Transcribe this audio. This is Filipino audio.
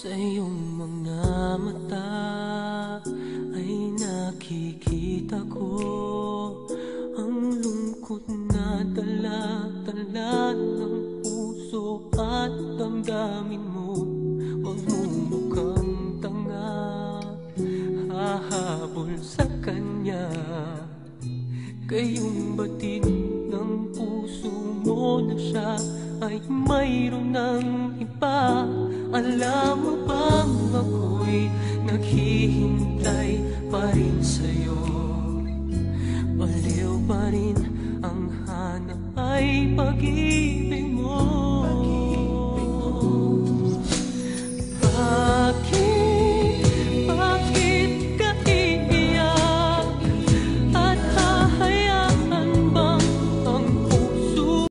Sa iyong mga mata ay nakikita ko ang lungkot na dala-dala ng puso at damdamin mo. Huwag mo mukhang tanga, hahabol sa kanya. Kayong batid ng puso mo na siya ay mayroon ng iba. Alam mo bang ako'y naghihintay pa rin sa'yo? Baliw pa rin ang hanap ay pag-ibig.